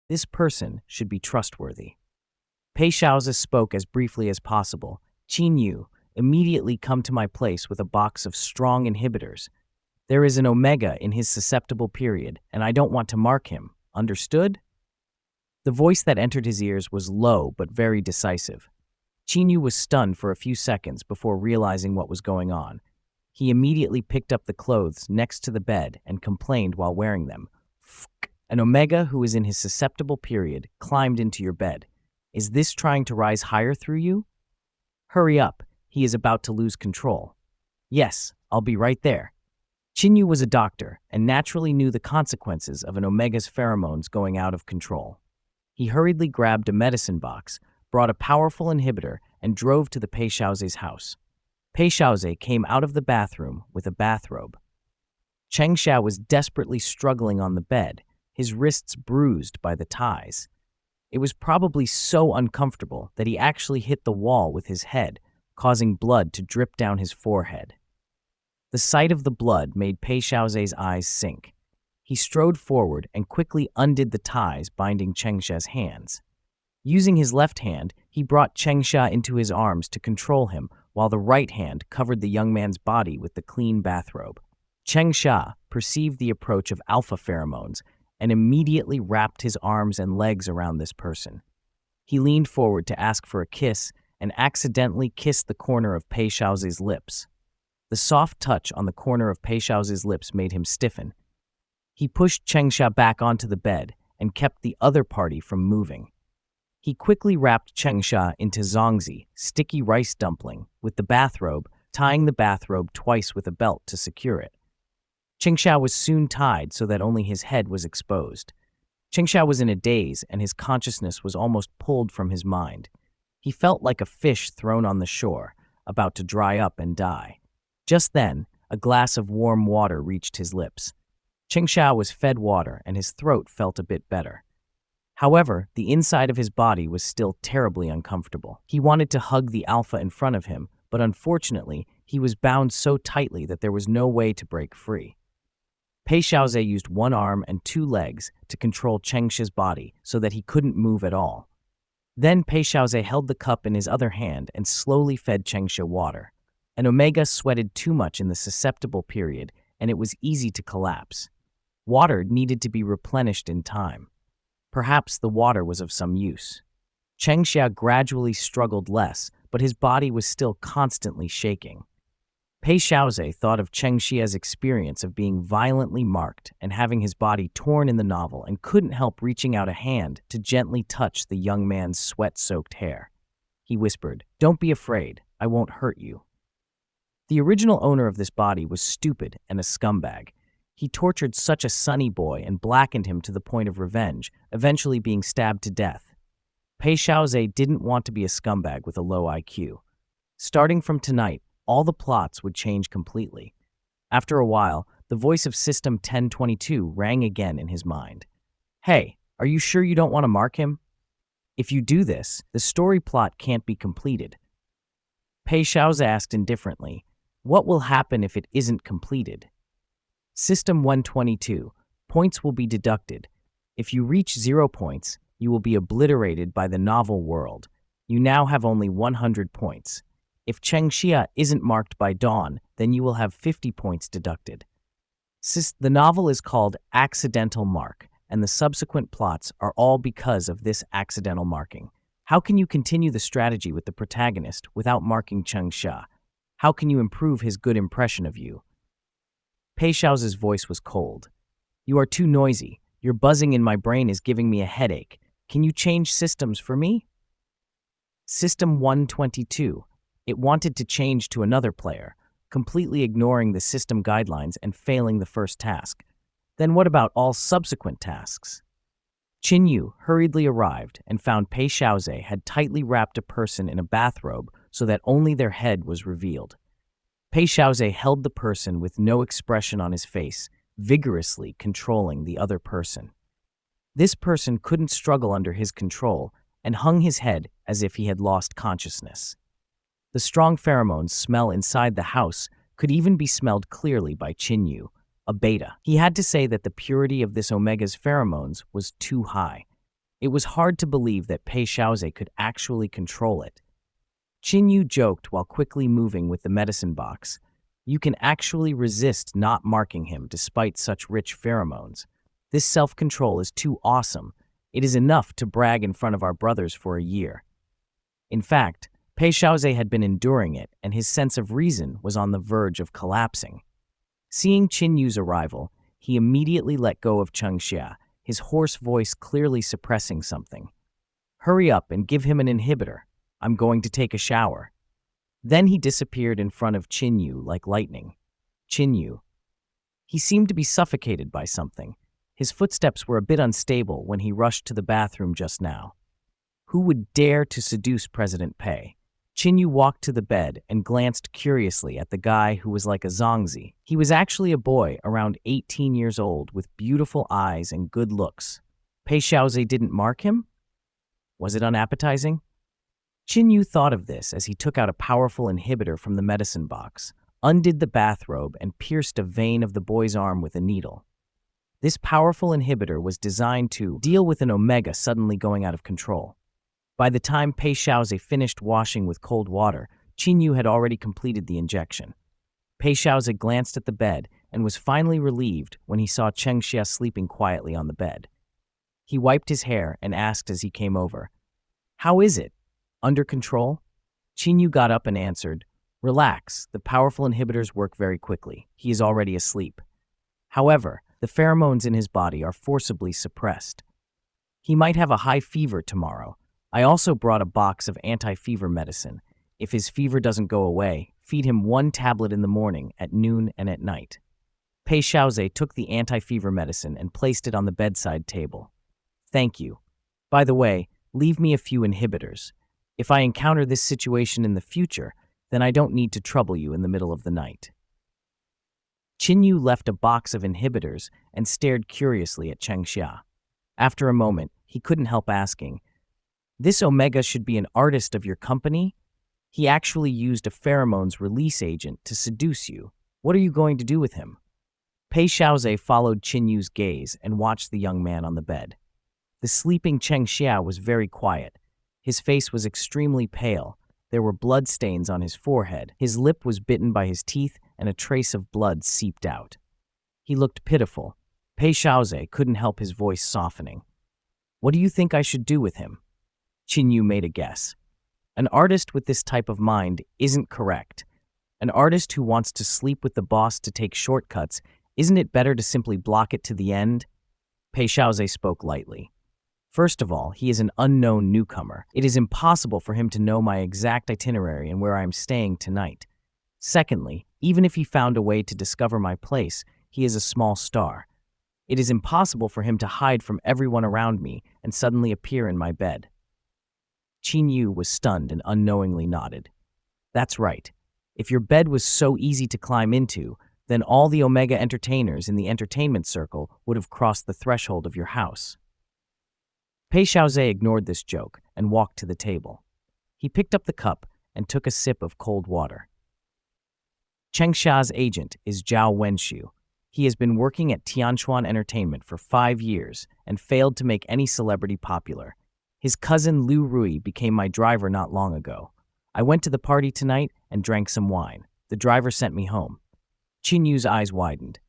This person should be trustworthy. Pei Xiaozi spoke as briefly as possible. Qin Yu, immediately come to my place with a box of strong inhibitors. There is an omega in his susceptible period, and I don't want to mark him. Understood? The voice that entered his ears was low but very decisive. Qin Yu was stunned for a few seconds before realizing what was going on. He immediately picked up the clothes next to the bed and complained while wearing them. An omega who is in his susceptible period climbed into your bed. Is this trying to rise higher through you? Hurry up, he is about to lose control. Yes, I'll be right there. Qin Yu was a doctor and naturally knew the consequences of an omega's pheromones going out of control. He hurriedly grabbed a medicine box, brought a powerful inhibitor, and drove to the Pei Xiaozi's house. Pei Xiaozi came out of the bathroom with a bathrobe. Cheng Xia was desperately struggling on the bed, his wrists bruised by the ties. It was probably so uncomfortable that he actually hit the wall with his head, causing blood to drip down his forehead. The sight of the blood made Pei Xiaozi's eyes sink. He strode forward and quickly undid the ties binding Cheng Xia's hands. Using his left hand, he brought Cheng Xia into his arms to control him, while the right hand covered the young man's body with the clean bathrobe. Cheng Xia perceived the approach of alpha pheromones and immediately wrapped his arms and legs around this person. He leaned forward to ask for a kiss and accidentally kissed the corner of Pei Xiaozi's lips. The soft touch on the corner of Pei Xiaozi's lips made him stiffen. He pushed Cheng Xia back onto the bed and kept the other party from moving. He quickly wrapped Cheng Xia into zongzi, sticky rice dumpling, with the bathrobe, tying the bathrobe twice with a belt to secure it. Cheng Xia was soon tied so that only his head was exposed. Cheng Xia was in a daze and his consciousness was almost pulled from his mind. He felt like a fish thrown on the shore, about to dry up and die. Just then, a glass of warm water reached his lips. Cheng Xia was fed water and his throat felt a bit better. However, the inside of his body was still terribly uncomfortable. He wanted to hug the alpha in front of him, but unfortunately, he was bound so tightly that there was no way to break free. Pei Xiaozi used one arm and two legs to control Cheng Xia's body so that he couldn't move at all. Then Pei Xiaozi held the cup in his other hand and slowly fed Cheng Xia water. An omega sweated too much in the susceptible period, and it was easy to collapse. Water needed to be replenished in time. Perhaps the water was of some use. Cheng Xia gradually struggled less, but his body was still constantly shaking. Pei Xiaozi thought of Cheng Xia's experience of being violently marked and having his body torn in the novel and couldn't help reaching out a hand to gently touch the young man's sweat-soaked hair. He whispered, "Don't be afraid, I won't hurt you." The original owner of this body was stupid and a scumbag. He tortured such a sunny boy and blackened him to the point of revenge, eventually being stabbed to death. Pei Xiaozi didn't want to be a scumbag with a low IQ. Starting from tonight, all the plots would change completely. After a while, the voice of System 1022 rang again in his mind. "Hey, are you sure you don't want to mark him? If you do this, the story plot can't be completed." Pei Xiaozi asked indifferently, "What will happen if it isn't completed?" System 122, points will be deducted. If you reach 0 points, you will be obliterated by the novel world. You now have only 100 points. If Cheng Xia isn't marked by dawn, then you will have 50 points deducted. The novel is called Accidental Mark, and the subsequent plots are all because of this accidental marking. How can you continue the strategy with the protagonist without marking Cheng Xia? How can you improve his good impression of you? Pei Xiaozi's voice was cold. "You are too noisy. Your buzzing in my brain is giving me a headache. Can you change systems for me?" System 122. It wanted to change to another player, completely ignoring the system guidelines and failing the first task. Then what about all subsequent tasks? Qin Yu hurriedly arrived and found Pei Xiaozi had tightly wrapped a person in a bathrobe so that only their head was revealed. Pei Xiaozi held the person with no expression on his face, vigorously controlling the other person. This person couldn't struggle under his control and hung his head as if he had lost consciousness. The strong pheromones smell inside the house could even be smelled clearly by Qin Yu, a beta. He had to say that the purity of this omega's pheromones was too high. It was hard to believe that Pei Xiaoze could actually control it. Qinyu joked while quickly moving with the medicine box. You can actually resist not marking him despite such rich pheromones. This self-control is too awesome. It is enough to brag in front of our brothers for a year. In fact, Pei Xiaoze had been enduring it, and his sense of reason was on the verge of collapsing. Seeing Qinyu's arrival, he immediately let go of Cheng Xia, his hoarse voice clearly suppressing something. Hurry up and give him an inhibitor. I'm going to take a shower. Then he disappeared in front of Qinyu like lightning. Qinyu. He seemed to be suffocated by something. His footsteps were a bit unstable when he rushed to the bathroom just now. Who would dare to seduce President Pei? Qinyu walked to the bed and glanced curiously at the guy who was like a zongzi. He was actually a boy around 18 years old with beautiful eyes and good looks. Pei Xiaoze didn't mark him? Was it unappetizing? Qinyu thought of this as he took out a powerful inhibitor from the medicine box, undid the bathrobe, and pierced a vein of the boy's arm with a needle. This powerful inhibitor was designed to deal with an omega suddenly going out of control. By the time Pei Xiaoze finished washing with cold water, Qinyu had already completed the injection. Pei Xiaoze glanced at the bed and was finally relieved when he saw Cheng Xia sleeping quietly on the bed. He wiped his hair and asked as he came over, "How is it? Under control?" Qinyu got up and answered, "Relax, the powerful inhibitors work very quickly. He is already asleep. However, the pheromones in his body are forcibly suppressed. He might have a high fever tomorrow. I also brought a box of anti-fever medicine. If his fever doesn't go away, feed him 1 tablet in the morning, at noon, and at night." Pei Xiaoze took the anti-fever medicine and placed it on the bedside table. "Thank you. By the way, leave me a few inhibitors. If I encounter this situation in the future, then I don't need to trouble you in the middle of the night." Qinyu left a box of inhibitors and stared curiously at Cheng Xia. After a moment, he couldn't help asking, "This Omega should be an artist of your company? He actually used a pheromones release agent to seduce you. What are you going to do with him?" Pei Xiaoze followed Qinyu's gaze and watched the young man on the bed. The sleeping Cheng Xia was very quiet. His face was extremely pale. There were blood stains on his forehead. His lip was bitten by his teeth, and a trace of blood seeped out. He looked pitiful. Pei Xiaoze couldn't help his voice softening. "What do you think I should do with him?" Qinyu made a guess. An artist with this type of mind isn't correct. An artist who wants to sleep with the boss to take shortcuts, isn't it better to simply block it to the end? Pei Xiaoze spoke lightly. First of all, he is an unknown newcomer. It is impossible for him to know my exact itinerary and where I am staying tonight. Secondly, even if he found a way to discover my place, he is a small star. It is impossible for him to hide from everyone around me and suddenly appear in my bed. Qinyu was stunned and unknowingly nodded. That's right. If your bed was so easy to climb into, then all the Omega entertainers in the entertainment circle would have crossed the threshold of your house. Pei Xiaoze ignored this joke and walked to the table. He picked up the cup and took a sip of cold water. Cheng Xia's agent is Zhao Wenshu. He has been working at Tianchuan Entertainment for 5 years and failed to make any celebrity popular. His cousin Liu Rui became my driver not long ago. I went to the party tonight and drank some wine. The driver sent me home. Qinyu's eyes widened.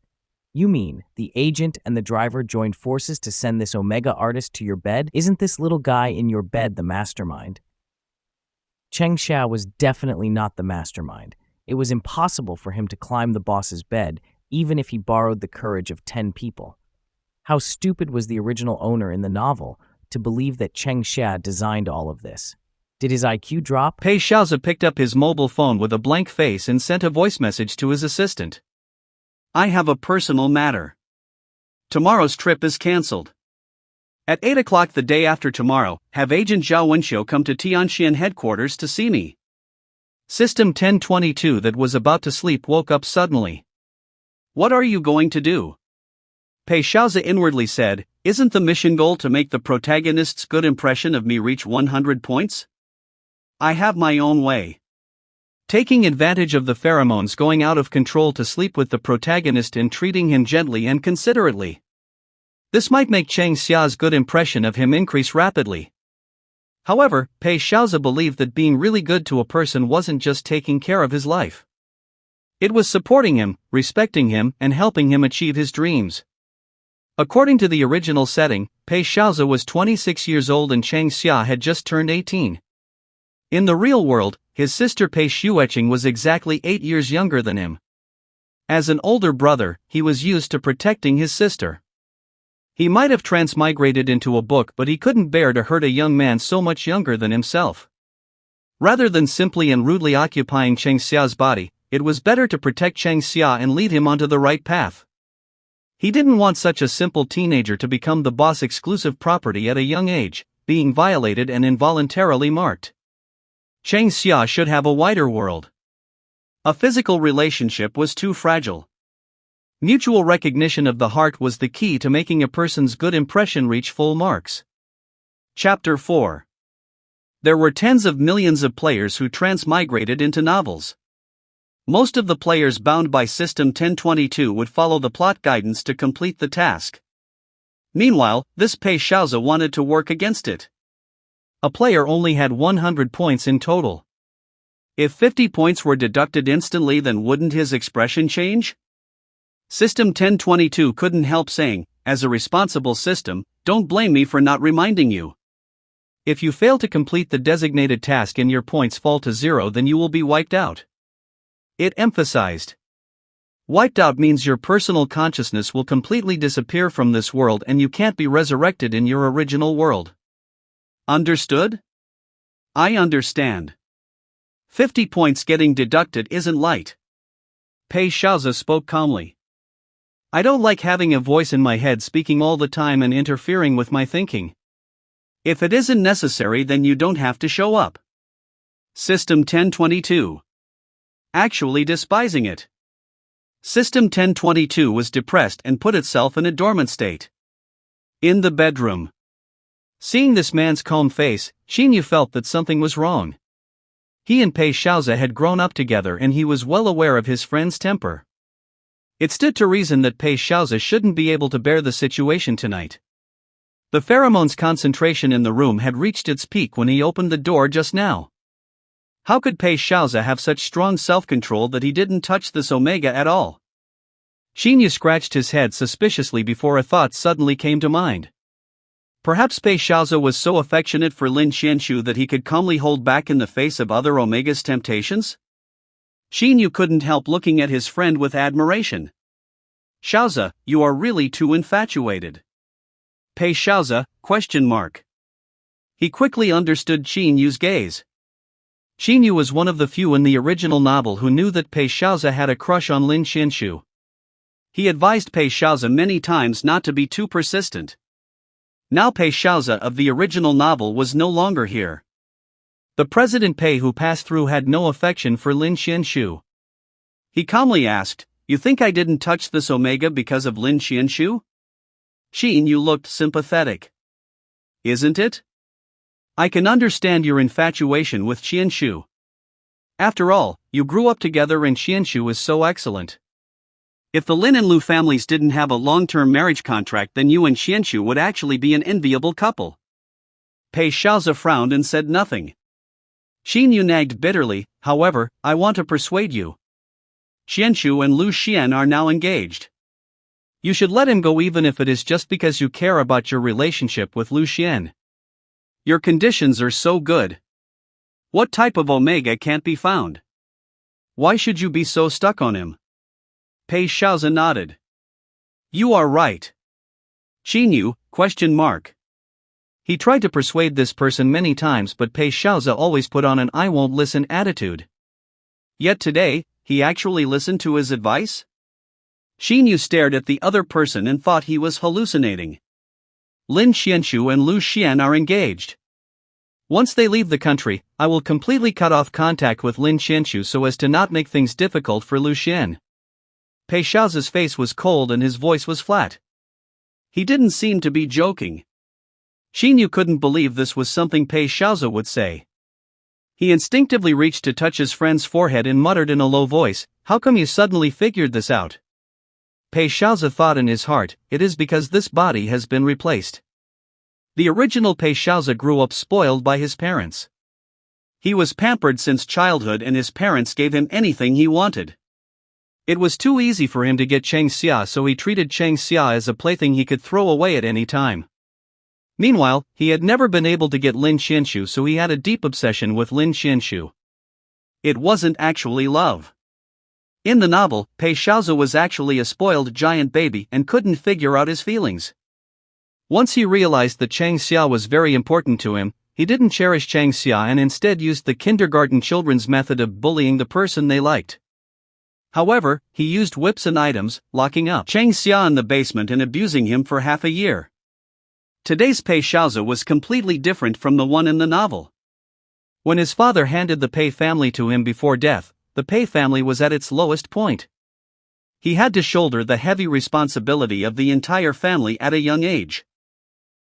You mean the agent and the driver joined forces to send this Omega artist to your bed? Isn't this little guy in your bed the mastermind? Cheng Xia was definitely not the mastermind. It was impossible for him to climb the boss's bed, even if he borrowed the courage of 10 people. How stupid was the original owner in the novel to believe that Cheng Xia designed all of this? Did his IQ drop? Pei Xiaoze picked up his mobile phone with a blank face and sent a voice message to his assistant. I have a personal matter. Tomorrow's trip is cancelled. At 8 o'clock the day after tomorrow, have Agent Zhao Wenxiu come to Tianxian headquarters to see me. System 1022 that was about to sleep woke up suddenly. What are you going to do? Pei Xiaoze inwardly said, isn't the mission goal to make the protagonist's good impression of me reach 100 points? I have my own way. Taking advantage of the pheromones going out of control to sleep with the protagonist and treating him gently and considerately. This might make Chang Xia's good impression of him increase rapidly. However, Pei Xiaozi believed that being really good to a person wasn't just taking care of his life. It was supporting him, respecting him, and helping him achieve his dreams. According to the original setting, Pei Xiaozi was 26 years old and Chang Xia had just turned 18. In the real world, his sister Pei Xueqing was exactly 8 years younger than him. As an older brother, he was used to protecting his sister. He might have transmigrated into a book, but he couldn't bear to hurt a young man so much younger than himself. Rather than simply and rudely occupying Chang Xia's body, it was better to protect Chang Xia and lead him onto the right path. He didn't want such a simple teenager to become the boss' exclusive property at a young age, being violated and involuntarily marked. Chang Xia should have a wider world. A physical relationship was too fragile. Mutual recognition of the heart was the key to making a person's good impression reach full marks. Chapter 4. There were tens of millions of players who transmigrated into novels. Most of the players bound by System 1022 would follow the plot guidance to complete the task. Meanwhile, this Pei Xiaozi wanted to work against it. A player only had 100 points in total. If 50 points were deducted instantly, then wouldn't his expression change? System 1022 couldn't help saying, as a responsible system, don't blame me for not reminding you. If you fail to complete the designated task and your points fall to 0, then you will be wiped out. It emphasized. Wiped out means your personal consciousness will completely disappear from this world and you can't be resurrected in your original world. Understood? I understand. 50 points getting deducted isn't light. Pei Xiaozi spoke calmly. I don't like having a voice in my head speaking all the time and interfering with my thinking. If it isn't necessary, then you don't have to show up. System 1022. Actually despising it. System 1022 was depressed and put itself in a dormant state. In the bedroom. Seeing this man's calm face, Xinyu felt that something was wrong. He and Pei Xiaozi had grown up together and he was well aware of his friend's temper. It stood to reason that Pei Xiaozi shouldn't be able to bear the situation tonight. The pheromone's concentration in the room had reached its peak when he opened the door just now. How could Pei Xiaozi have such strong self-control that he didn't touch this omega at all? Xinyu scratched his head suspiciously before a thought suddenly came to mind. Perhaps Pei Xiaozi was so affectionate for Lin Xianshu that he could calmly hold back in the face of other omega's temptations? Xinyu couldn't help looking at his friend with admiration. Xiaozi, you are really too infatuated. Pei Xiaozi, ? He quickly understood Xinyu's gaze. Xinyu was one of the few in the original novel who knew that Pei Xiaozi had a crush on Lin Xianshu. He advised Pei Xiaozi many times not to be too persistent. Now Pei Xiaozi of the original novel was no longer here. The President Pei who passed through had no affection for Lin Xianshu. He calmly asked, you think I didn't touch this omega because of Lin Xianshu? Xinyu looked sympathetic. Isn't it? I can understand your infatuation with Xianshu. After all, you grew up together and Xianshu is so excellent. If the Lin and Lu families didn't have a long-term marriage contract, then you and Xianshu would actually be an enviable couple. Pei Xiaozi frowned and said nothing. Xinyu nagged bitterly, however, I want to persuade you. Xianshu and Lu Xian are now engaged. You should let him go even if it is just because you care about your relationship with Lu Xian. Your conditions are so good. What type of omega can't be found? Why should you be so stuck on him? Pei Xiaozi nodded. You are right. Xinyu, ? He tried to persuade this person many times, but Pei Xiaozi always put on an I won't listen attitude. Yet today, he actually listened to his advice? Xinyu stared at the other person and thought he was hallucinating. Lin Xianshu and Lu Xian are engaged. Once they leave the country, I will completely cut off contact with Lin Xianshu so as to not make things difficult for Lu Xian. Pei Xiaozi's face was cold and his voice was flat. He didn't seem to be joking. Xinyu couldn't believe this was something Pei Xiaozi would say. He instinctively reached to touch his friend's forehead and muttered in a low voice, how come you suddenly figured this out? Pei Shaozi thought in his heart, it is because this body has been replaced. The original Pei Shaozi grew up spoiled by his parents. He was pampered since childhood and his parents gave him anything he wanted. It was too easy for him to get Cheng Xia, so he treated Cheng Xia as a plaything he could throw away at any time. Meanwhile, he had never been able to get Lin Xianshu, so he had a deep obsession with Lin Xianshu. It wasn't actually love. In the novel, Pei Shaozi was actually a spoiled giant baby and couldn't figure out his feelings. Once he realized that Cheng Xia was very important to him, he didn't cherish Cheng Xia and instead used the kindergarten children's method of bullying the person they liked. However, he used whips and items, locking up Cheng Xia in the basement and abusing him for half a year. Today's Pei Shaozi was completely different from the one in the novel. When his father handed the Pei family to him before death, the Pei family was at its lowest point. He had to shoulder the heavy responsibility of the entire family at a young age.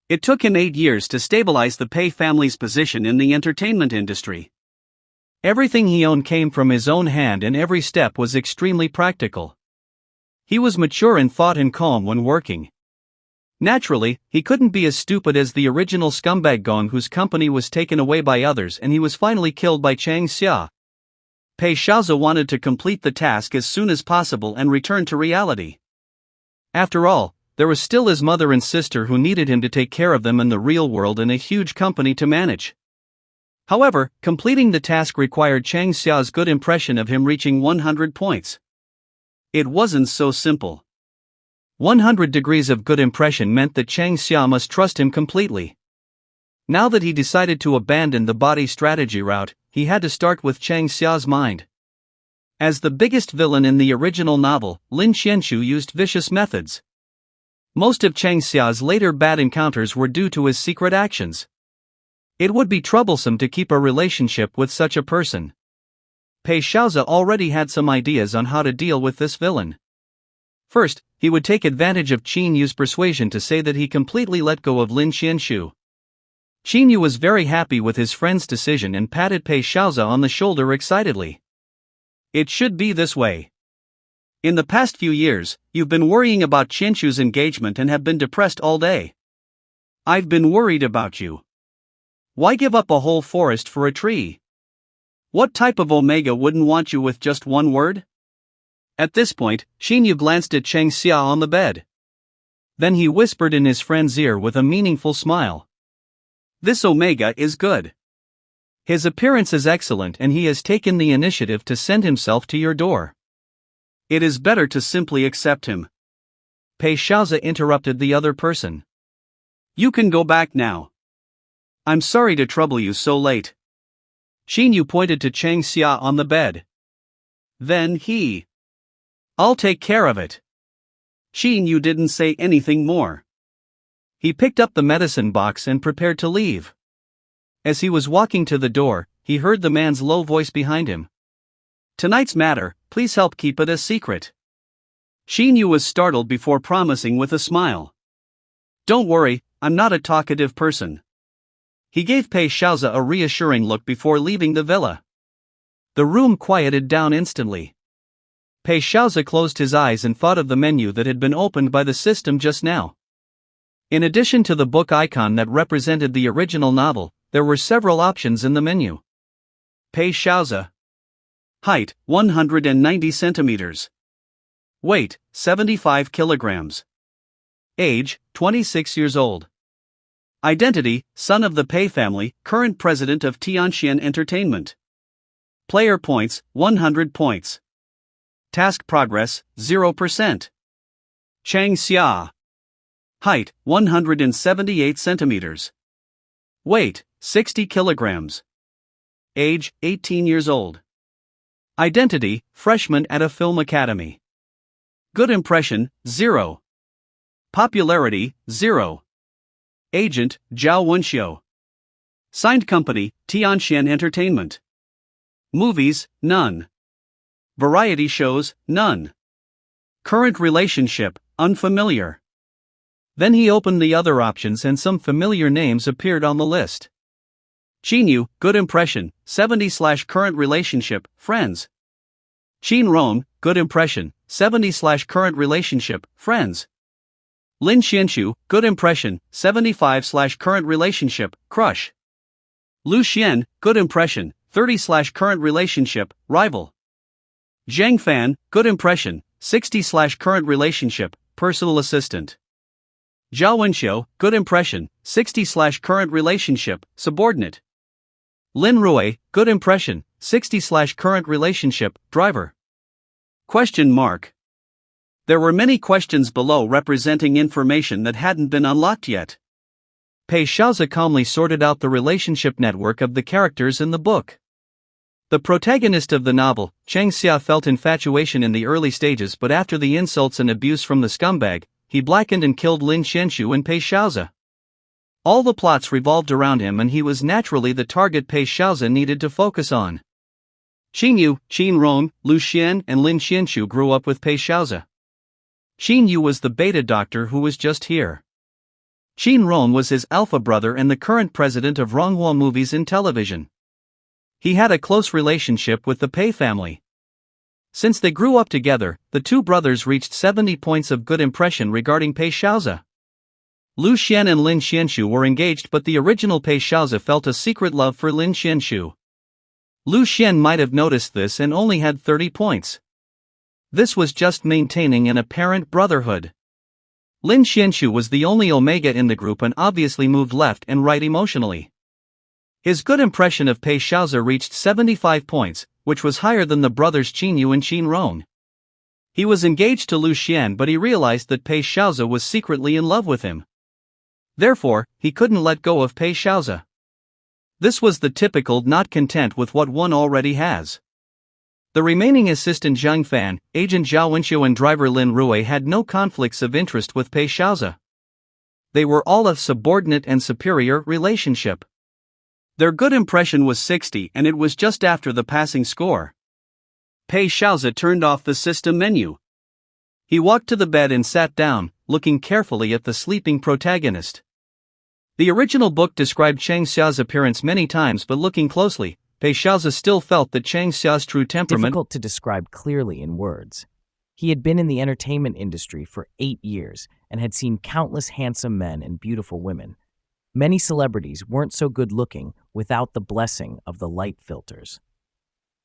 It took him 8 years to stabilize the Pei family's position in the entertainment industry. Everything he owned came from his own hand and every step was extremely practical. He was mature in thought and calm when working. Naturally, he couldn't be as stupid as the original scumbag Gong, whose company was taken away by others and he was finally killed by Cheng Xia. Pei Shaozi wanted to complete the task as soon as possible and return to reality. After all, there was still his mother and sister who needed him to take care of them in the real world and a huge company to manage. However, completing the task required Cheng Xia's good impression of him reaching 100 points. It wasn't so simple. 100 degrees of good impression meant that Cheng Xia must trust him completely. Now that he decided to abandon the body strategy route, he had to start with Cheng Xia's mind. As the biggest villain in the original novel, Lin Xianshu used vicious methods. Most of Cheng Xia's later bad encounters were due to his secret actions. It would be troublesome to keep a relationship with such a person. Pei Shaozi already had some ideas on how to deal with this villain. First, he would take advantage of Qin Yu's persuasion to say that he completely let go of Lin Xianshu. Qin Yu was very happy with his friend's decision and patted Pei Shaozi on the shoulder excitedly. It should be this way. In the past few years, you've been worrying about Qianshu's engagement and have been depressed all day. I've been worried about you. Why give up a whole forest for a tree? What type of Omega wouldn't want you with just one word? At this point, Qin Yu glanced at Cheng Xia on the bed. Then he whispered in his friend's ear with a meaningful smile. This Omega is good. His appearance is excellent and he has taken the initiative to send himself to your door. It is better to simply accept him. Pei Shaozi interrupted the other person. You can go back now. I'm sorry to trouble you so late. Qin Yu pointed to Cheng Xia on the bed. Then I'll take care of it. Qin Yu didn't say anything more. He picked up the medicine box and prepared to leave. As he was walking to the door, he heard the man's low voice behind him. Tonight's matter, please help keep it a secret. Qin Yu was startled before promising with a smile. Don't worry, I'm not a talkative person. He gave Pei Shaozi a reassuring look before leaving the villa. The room quieted down instantly. Pei Shaozi closed his eyes and thought of the menu that had been opened by the system just now. In addition to the book icon that represented the original novel, there were several options in the menu. Pei Shaozi. Height, 190 centimeters. Weight, 75 kilograms. Age, 26 years old. Identity, son of the Pei family, current president of Tianxian Entertainment. Player points, 100 points. Task progress, 0%. Cheng Xia. Height, 178 centimeters. Weight, 60 kilograms. Age, 18 years old. Identity, freshman at a film academy. Good impression, 0. Popularity, 0. Agent, Zhao Wenxiu. Signed company, Tianxian Entertainment. Movies, none. Variety shows, none. Current relationship, unfamiliar. Then he opened the other options and some familiar names appeared on the list. Qin Yu, good impression, 70/current relationship, friends. Qin Rong, good impression, 70/current relationship, friends. Lin Xianxu, good impression, 75/current relationship, crush. Lu Xian, good impression, 30/current relationship, rival. Zhang Fan, good impression, 60/current relationship, personal assistant. Zhao Wenxiu, good impression, 60/current relationship, subordinate. Lin Rui, good impression, 60/current relationship, driver. Question mark. There were many questions below representing information that hadn't been unlocked yet. Pei Xiaozi calmly sorted out the relationship network of the characters in the book. The protagonist of the novel, Cheng Xia, felt infatuation in the early stages, but after the insults and abuse from the scumbag, he blackened and killed Lin Xianxu and Pei Xiaozi. All the plots revolved around him, and he was naturally the target Pei Xiaozi needed to focus on. Qin Yu, Qin Rong, Lu Xian, and Lin Xianxu grew up with Pei Xiaozi. Qin Yu was the beta doctor who was just here. Qin Rong was his alpha brother and the current president of Ronghua Movies in television. He had a close relationship with the Pei family. Since they grew up together, the two brothers reached 70 points of good impression regarding Pei Xiaozi. Lu Xian and Lin Xianxu were engaged, but the original Pei Xiaozi felt a secret love for Lin Xianxu. Lu Xian might have noticed this and only had 30 points. This was just maintaining an apparent brotherhood. Lin Xianxu was the only Omega in the group and obviously moved left and right emotionally. His good impression of Pei Xiaozi reached 75 points, which was higher than the brothers Qin Yu and Qin Rong. He was engaged to Lu Xian, but he realized that Pei Xiaozi was secretly in love with him. Therefore, he couldn't let go of Pei Xiaozi. This was the typical not content with what one already has. The remaining assistant Zhang Fan, agent Zhao Wenxiu, and driver Lin Rui had no conflicts of interest with Pei Xiaozi. They were all a subordinate and superior relationship. Their good impression was 60, and it was just after the passing score. Pei Xiaozi turned off the system menu. He walked to the bed and sat down, looking carefully at the sleeping protagonist. The original book described Cheng Xia's appearance many times, but looking closely, Pei Xiaozi still felt that Cheng Xia's true temperament difficult to describe clearly in words. He had been in the entertainment industry for 8 years and had seen countless handsome men and beautiful women. Many celebrities weren't so good-looking without the blessing of the light filters.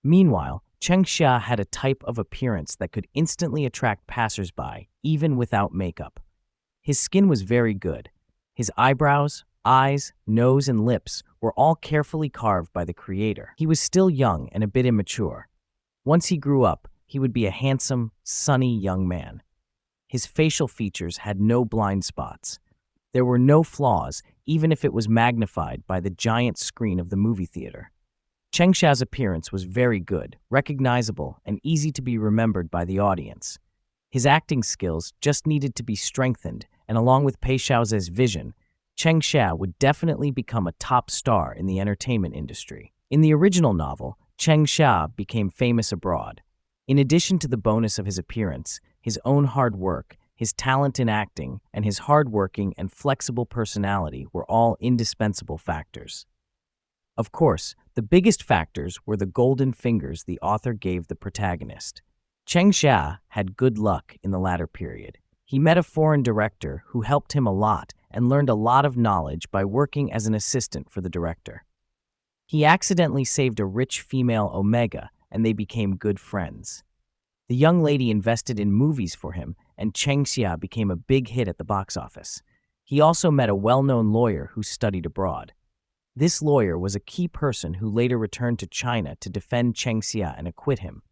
Meanwhile, Cheng Xia had a type of appearance that could instantly attract passersby, even without makeup. His skin was very good. His eyebrows, eyes, nose, and lips were all carefully carved by the creator. He was still young and a bit immature. Once he grew up, he would be a handsome, sunny young man. His facial features had no blind spots. There were no flaws, even if it was magnified by the giant screen of the movie theater. Cheng Xia's appearance was very good, recognizable, and easy to be remembered by the audience. His acting skills just needed to be strengthened, and along with Pei Xiaozi's vision, Cheng Xia would definitely become a top star in the entertainment industry. In the original novel, Cheng Xia became famous abroad. In addition to the bonus of his appearance, his own hard work, his talent in acting, and his hardworking and flexible personality were all indispensable factors. Of course, the biggest factors were the golden fingers the author gave the protagonist. Cheng Xia had good luck in the latter period. He met a foreign director who helped him a lot and learned a lot of knowledge by working as an assistant for the director. He accidentally saved a rich female Omega, and they became good friends. The young lady invested in movies for him, and Cheng Xia became a big hit at the box office. He also met a well-known lawyer who studied abroad. This lawyer was a key person who later returned to China to defend Cheng Xia and acquit him.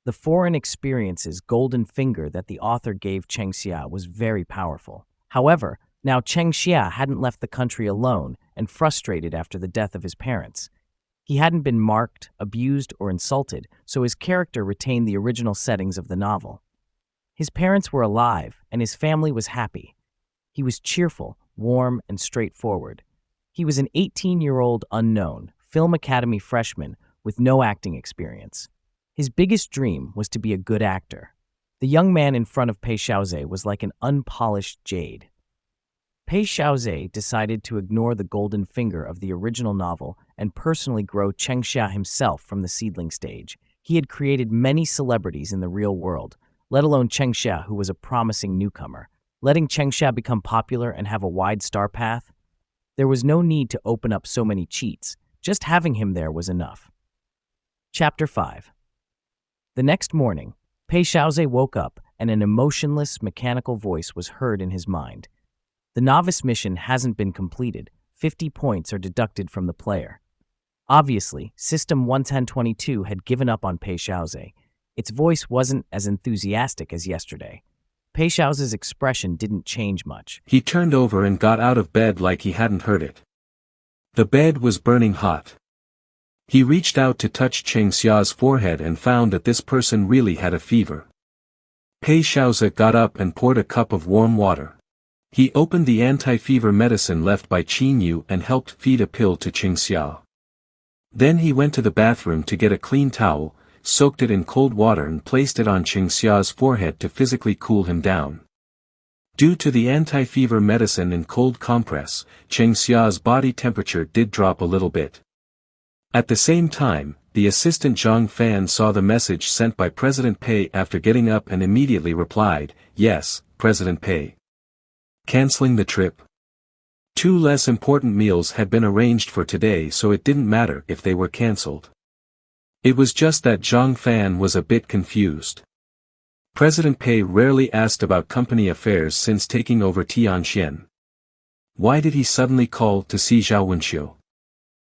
The foreign experience's golden finger that the author gave Cheng Xia was very powerful. However, now Cheng Xia hadn't left the country alone and frustrated after the death of his parents. He hadn't been marked, abused, or insulted, so his character retained the original settings of the novel. His parents were alive, and his family was happy. He was cheerful, warm, and straightforward. He was an 18-year-old unknown, Film Academy freshman with no acting experience. His biggest dream was to be a good actor. The young man in front of Pei Xiaozi was like an unpolished jade. Pei Xiaozi decided to ignore the golden finger of the original novel and personally grow Cheng Xia himself from the seedling stage. He had created many celebrities in the real world, let alone Chengxia, who was a promising newcomer. Letting Chengxia become popular and have a wide star path? There was no need to open up so many cheats. Just having him there was enough. Chapter 5. The next morning, Pei Xiaoze woke up and an emotionless, mechanical voice was heard in his mind. The novice mission hasn't been completed. 50 points are deducted from the player. Obviously, System 11022 had given up on Pei Xiaoze. Its voice wasn't as enthusiastic as yesterday. Pei Xiaoze's expression didn't change much. He turned over and got out of bed like he hadn't heard it. The bed was burning hot. He reached out to touch Chengxia's forehead and found that this person really had a fever. Pei Xiaoze got up and poured a cup of warm water. He opened the anti-fever medicine left by Qin Yu and helped feed a pill to Chengxia. Then he went to the bathroom to get a clean towel, soaked it in cold water and placed it on Chengxia's forehead to physically cool him down. Due to the anti-fever medicine and cold compress, Chengxia's body temperature did drop a little bit. At the same time, the assistant Zhang Fan saw the message sent by President Pei after getting up and immediately replied, "Yes, President Pei." Canceling the trip. 2 less important meals had been arranged for today, so it didn't matter if they were cancelled. It was just that Zhang Fan was a bit confused. President Pei rarely asked about company affairs since taking over Tianxian. Why did he suddenly call to see Zhao Wenxiu?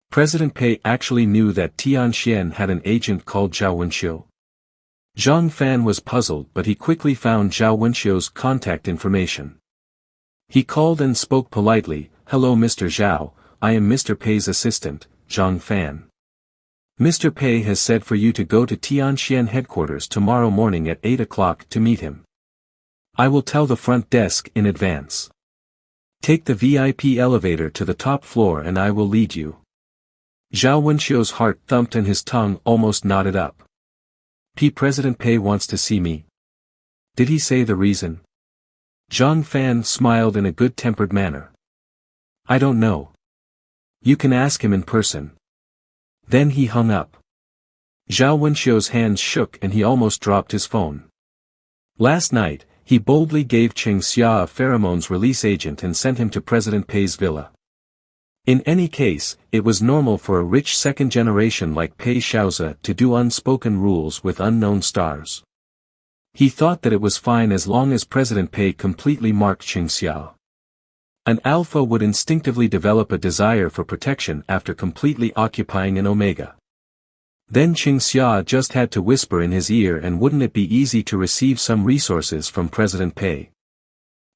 President Pei actually knew that Tianxian had an agent called Zhao Wenxiu. Zhang Fan was puzzled, but he quickly found Zhao Wenxiu's contact information. He called and spoke politely, "Hello Mr. Zhao, I am Mr. Pei's assistant, Zhang Fan. Mr. Pei has said for you to go to Tianxian headquarters tomorrow morning at 8 o'clock to meet him. I will tell the front desk in advance. Take the VIP elevator to the top floor and I will lead you." Zhao Wenxiu's heart thumped and his tongue almost knotted up. President Pei wants to see me. Did he say the reason? Zhang Fan smiled in a good-tempered manner. I don't know. You can ask him in person. Then he hung up. Zhao Wenxiu's hands shook and he almost dropped his phone. Last night, he boldly gave Chengxia a pheromones release agent and sent him to President Pei's villa. In any case, it was normal for a rich second generation like Pei Xiaoze to do unspoken rules with unknown stars. He thought that it was fine as long as President Pei completely marked Chengxia. An alpha would instinctively develop a desire for protection after completely occupying an omega. Then Chengxia just had to whisper in his ear, and wouldn't it be easy to receive some resources from President Pei?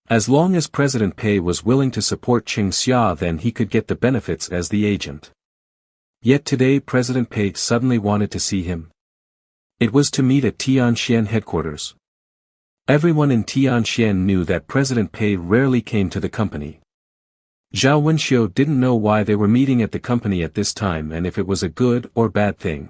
As long as President Pei was willing to support Chengxia, then he could get the benefits as the agent. Yet today President Pei suddenly wanted to see him. It was to meet at Tianxian headquarters. Everyone in Tianxian knew that President Pei rarely came to the company. Zhao Wenxiu didn't know why they were meeting at the company at this time and if it was a good or bad thing.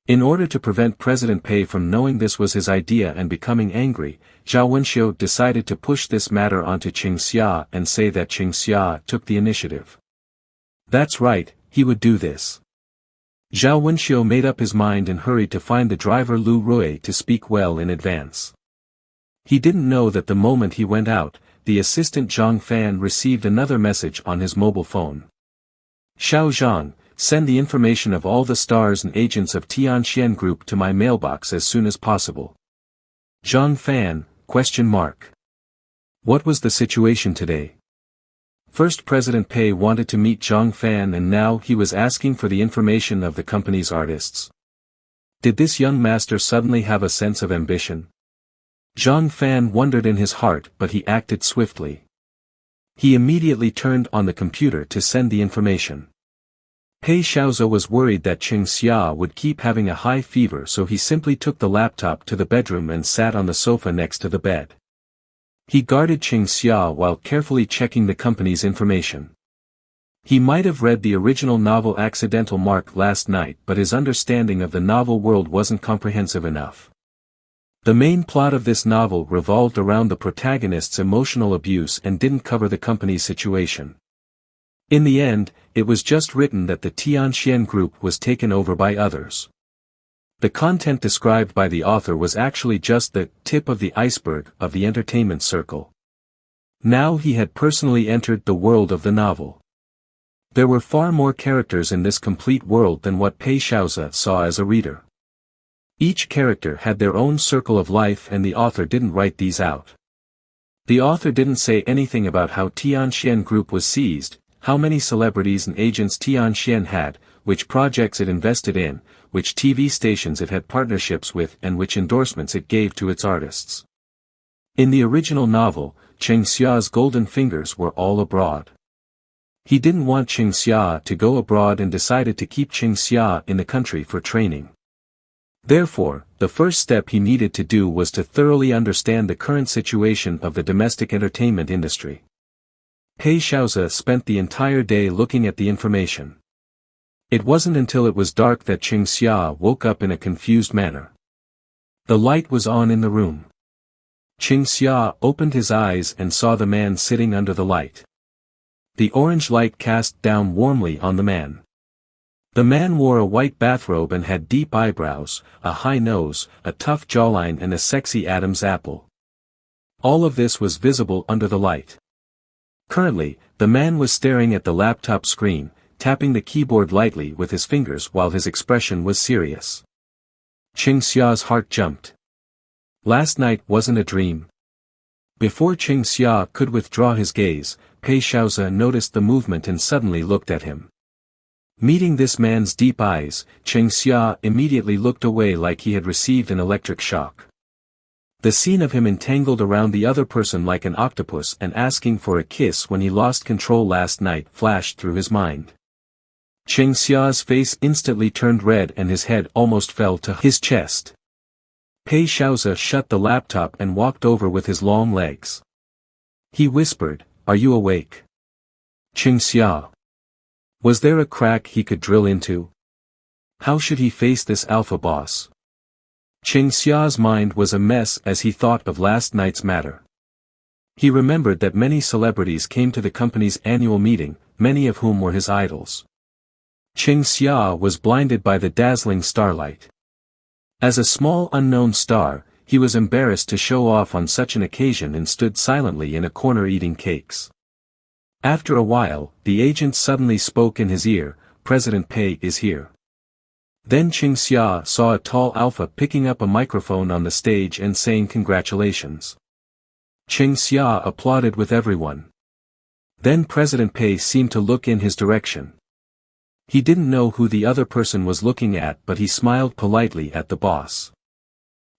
In order to prevent President Pei from knowing this was his idea and becoming angry, Zhao Wenxiu decided to push this matter onto Chengxia and say that Chengxia took the initiative. That's right, he would do this. Zhao Wenxiu made up his mind and hurried to find the driver Lu Rui to speak well in advance. He didn't know that the moment he went out, the assistant Zhang Fan received another message on his mobile phone. Xiao Zhang, send the information of all the stars and agents of Tianxian Group to my mailbox as soon as possible. Zhang Fan, ? What was the situation today? First President Pei wanted to meet Zhang Fan and now he was asking for the information of the company's artists. Did this young master suddenly have a sense of ambition? Zhang Fan wondered in his heart, but he acted swiftly. He immediately turned on the computer to send the information. Pei Xiaoze was worried that Chengxia would keep having a high fever, so he simply took the laptop to the bedroom and sat on the sofa next to the bed. He guarded Chengxia while carefully checking the company's information. He might have read the original novel Accidental Mark last night, but his understanding of the novel world wasn't comprehensive enough. The main plot of this novel revolved around the protagonist's emotional abuse and didn't cover the company's situation. In the end, it was just written that the Tianxian Group was taken over by others. The content described by the author was actually just the tip of the iceberg of the entertainment circle. Now he had personally entered the world of the novel. There were far more characters in this complete world than what Pei Xiaozi saw as a reader. Each character had their own circle of life and the author didn't write these out. The author didn't say anything about how Tianxian Group was seized, how many celebrities and agents Tianxian had, which projects it invested in, which TV stations it had partnerships with and which endorsements it gave to its artists. In the original novel, Cheng Xia's golden fingers were all abroad. He didn't want Cheng Xia to go abroad and decided to keep Cheng Xia in the country for training. Therefore, the first step he needed to do was to thoroughly understand the current situation of the domestic entertainment industry. Pei Xiaozi spent the entire day looking at the information. It wasn't until it was dark that Cheng Xia woke up in a confused manner. The light was on in the room. Cheng Xia opened his eyes and saw the man sitting under the light. The orange light cast down warmly on the man. The man wore a white bathrobe and had deep eyebrows, a high nose, a tough jawline and a sexy Adam's apple. All of this was visible under the light. Currently, the man was staring at the laptop screen, tapping the keyboard lightly with his fingers while his expression was serious. Cheng Xia's heart jumped. Last night wasn't a dream. Before Cheng Xia could withdraw his gaze, Pei Xiaozi noticed the movement and suddenly looked at him. Meeting this man's deep eyes, Cheng Xia immediately looked away like he had received an electric shock. The scene of him entangled around the other person like an octopus and asking for a kiss when he lost control last night flashed through his mind. Cheng Xia's face instantly turned red and his head almost fell to his chest. Pei Xiaozi shut the laptop and walked over with his long legs. He whispered, "Are you awake?" Cheng Xia. Was there a crack he could drill into? How should he face this alpha boss? Cheng Xia's mind was a mess as he thought of last night's matter. He remembered that many celebrities came to the company's annual meeting, many of whom were his idols. Cheng Xia was blinded by the dazzling starlight. As a small unknown star, he was embarrassed to show off on such an occasion and stood silently in a corner eating cakes. After a while, the agent suddenly spoke in his ear, "President Pei is here." Then Cheng Xia saw a tall alpha picking up a microphone on the stage and saying congratulations. Cheng Xia applauded with everyone. Then President Pei seemed to look in his direction. He didn't know who the other person was looking at but he smiled politely at the boss.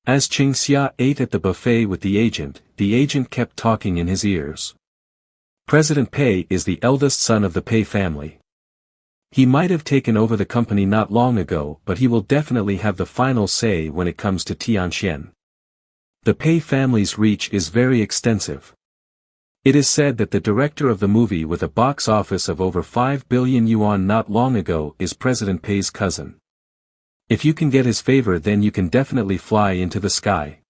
As Cheng Xia ate at the buffet with the agent kept talking in his ears. President Pei is the eldest son of the Pei family. He might have taken over the company not long ago but he will definitely have the final say when it comes to Tianxian. The Pei family's reach is very extensive. It is said that the director of the movie with a box office of over 5 billion yuan not long ago is President Pei's cousin. If you can get his favor then you can definitely fly into the sky.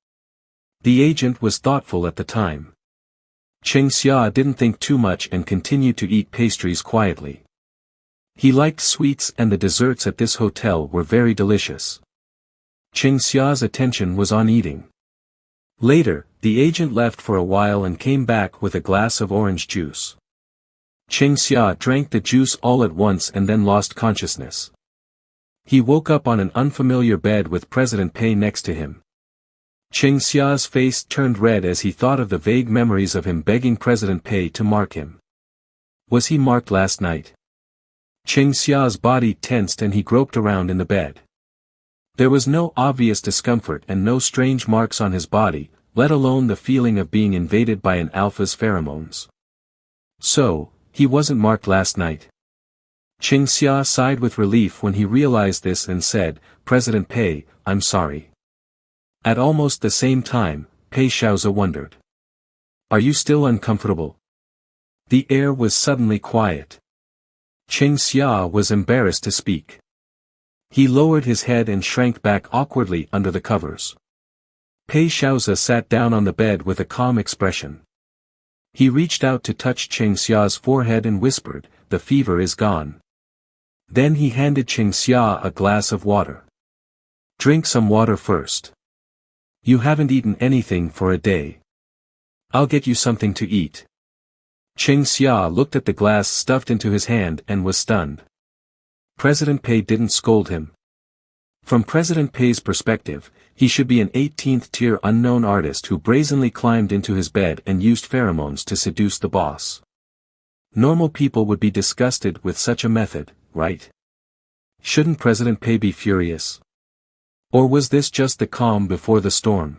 The agent was thoughtful at the time. Cheng Xia didn't think too much and continued to eat pastries quietly. He liked sweets and the desserts at this hotel were very delicious. Cheng Xia's attention was on eating. Later, the agent left for a while and came back with a glass of orange juice. Cheng Xia drank the juice all at once and then lost consciousness. He woke up on an unfamiliar bed with President Pei next to him. Cheng Xia's face turned red as he thought of the vague memories of him begging President Pei to mark him. Was he marked last night? Cheng Xia's body tensed and he groped around in the bed. There was no obvious discomfort and no strange marks on his body, let alone the feeling of being invaded by an alpha's pheromones. So, he wasn't marked last night. Cheng Xia sighed with relief when he realized this and said, "President Pei, I'm sorry." At almost the same time, Pei Xiaozi wondered. "Are you still uncomfortable?" The air was suddenly quiet. Cheng Xia was embarrassed to speak. He lowered his head and shrank back awkwardly under the covers. Pei Xiaozi sat down on the bed with a calm expression. He reached out to touch Cheng Xia's forehead and whispered, "The fever is gone." Then he handed Cheng Xia a glass of water. Drink some water first. You haven't eaten anything for a day. I'll get you something to eat. Cheng Xia looked at the glass stuffed into his hand and was stunned. President Pei didn't scold him. From President Pei's perspective, he should be an 18th-tier unknown artist who brazenly climbed into his bed and used pheromones to seduce the boss. Normal people would be disgusted with such a method, right? Shouldn't President Pei be furious? Or was this just the calm before the storm?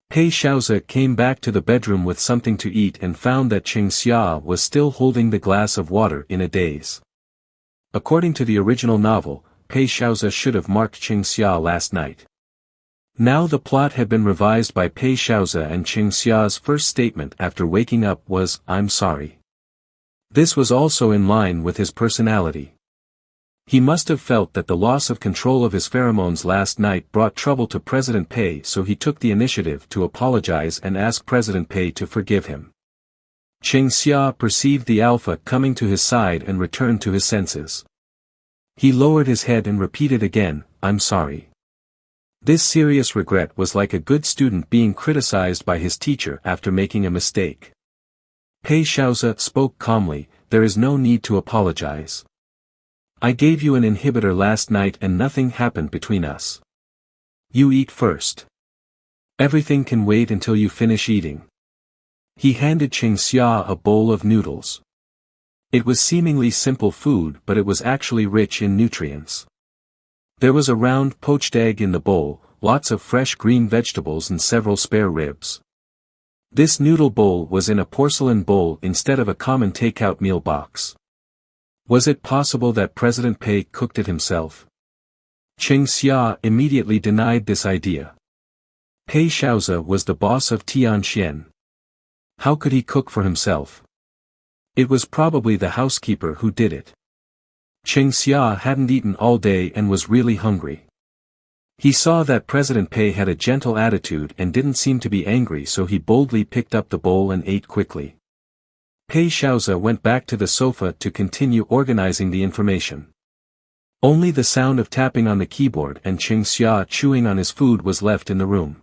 Pei Xiaozi came back to the bedroom with something to eat and found that Cheng Xia was still holding the glass of water in a daze. According to the original novel, Pei Xiaozi should have marked Cheng Xia last night. Now the plot had been revised by Pei Xiaozi, and Cheng Xia's first statement after waking up was, "I'm sorry." This was also in line with his personality. He must have felt that the loss of control of his pheromones last night brought trouble to President Pei, so he took the initiative to apologize and ask President Pei to forgive him. Cheng Xia perceived the alpha coming to his side and returned to his senses. He lowered his head and repeated again, "I'm sorry." This serious regret was like a good student being criticized by his teacher after making a mistake. Pei Xiaozi spoke calmly, "There is no need to apologize. I gave you an inhibitor last night and nothing happened between us. You eat first. Everything can wait until you finish eating." He handed Cheng Xia a bowl of noodles. It was seemingly simple food, but it was actually rich in nutrients. There was a round poached egg in the bowl, lots of fresh green vegetables and several spare ribs. This noodle bowl was in a porcelain bowl instead of a common takeout meal box. Was it possible that President Pei cooked it himself? Cheng Xia immediately denied this idea. Pei Xiaozi was the boss of Tianxian. How could he cook for himself? It was probably the housekeeper who did it. Cheng Xia hadn't eaten all day and was really hungry. He saw that President Pei had a gentle attitude and didn't seem to be angry, so he boldly picked up the bowl and ate quickly. Pei Xiaozi went back to the sofa to continue organizing the information. Only the sound of tapping on the keyboard and Cheng Xia chewing on his food was left in the room.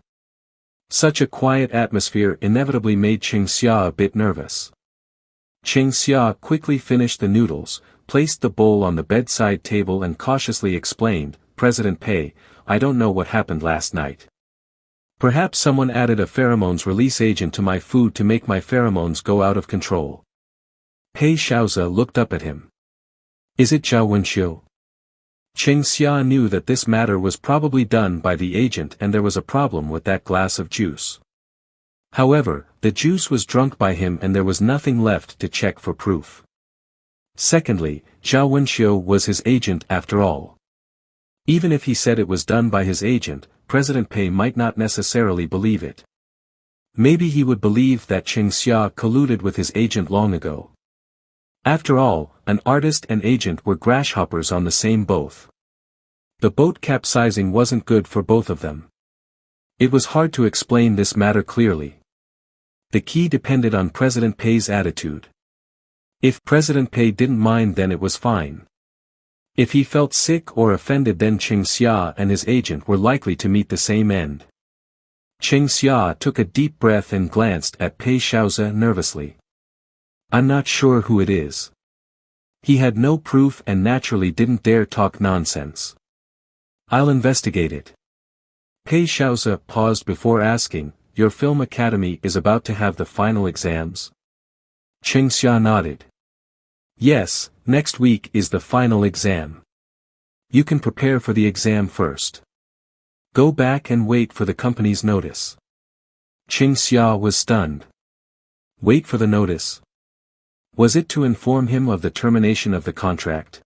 Such a quiet atmosphere inevitably made Cheng Xia a bit nervous. Cheng Xia quickly finished the noodles, placed the bowl on the bedside table and cautiously explained, "President Pei, I don't know what happened last night. Perhaps someone added a pheromones release agent to my food to make my pheromones go out of control." Pei Xiaozi looked up at him. "Is it Zhao Wenxiu?" Cheng Xia knew that this matter was probably done by the agent and there was a problem with that glass of juice. However, the juice was drunk by him and there was nothing left to check for proof. Secondly, Zhao Wenxiu was his agent after all. Even if he said it was done by his agent, President Pei might not necessarily believe it. Maybe he would believe that Cheng Xia colluded with his agent long ago. After all, an artist and agent were grasshoppers on the same boat. The boat capsizing wasn't good for both of them. It was hard to explain this matter clearly. The key depended on President Pei's attitude. If President Pei didn't mind, then it was fine. If he felt sick or offended, then Cheng Xia and his agent were likely to meet the same end. Cheng Xia took a deep breath and glanced at Pei Xiaozi nervously. "I'm not sure who it is." He had no proof and naturally didn't dare talk nonsense. "I'll investigate it." Pei Xiaozi paused before asking, "Your film academy is about to have the final exams?" Cheng Xia nodded. "Yes, next week is the final exam. You can prepare for the exam first. Go back and wait for the company's notice." Cheng Xia was stunned. Wait for the notice? Was it to inform him of the termination of the contract?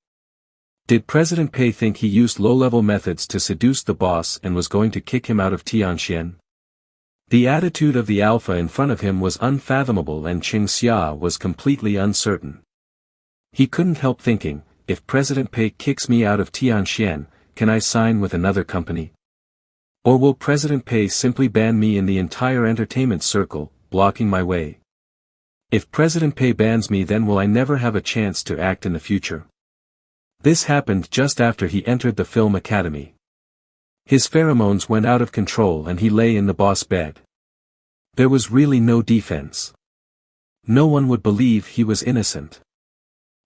Did President Pei think he used low-level methods to seduce the boss and was going to kick him out of Tianxian? The attitude of the alpha in front of him was unfathomable and Cheng Xia was completely uncertain. He couldn't help thinking, if President Pei kicks me out of Tianxian, can I sign with another company? Or will President Pei simply ban me in the entire entertainment circle, blocking my way? If President Pei bans me, then will I never have a chance to act in the future? This happened just after he entered the film academy. His pheromones went out of control and he lay in the boss bed. There was really no defense. No one would believe he was innocent.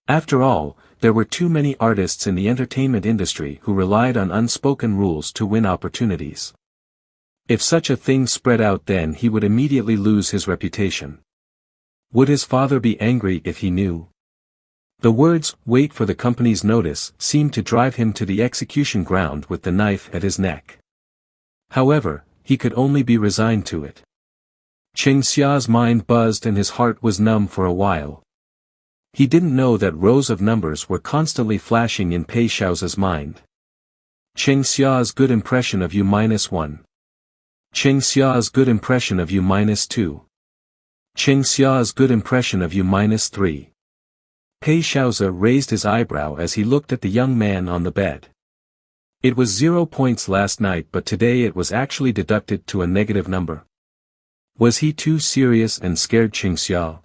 After all, there were too many artists in the entertainment industry who relied on unspoken rules to win opportunities. If such a thing spread out, then he would immediately lose his reputation. Would his father be angry if he knew? The words, "Wait for the company's notice," seemed to drive him to the execution ground with the knife at his neck. However, he could only be resigned to it. Cheng Xia's mind buzzed and his heart was numb for a while. He didn't know that rows of numbers were constantly flashing in Pei Xiao's mind. Cheng Xia's good impression of you -1. Cheng Xia's good impression of you -2. Cheng Xia's good impression of you -3. Pei Xiaoza raised his eyebrow as he looked at the young man on the bed. It was 0 points last night, but today it was actually deducted to a negative number. Was he too serious and scared Cheng Xia?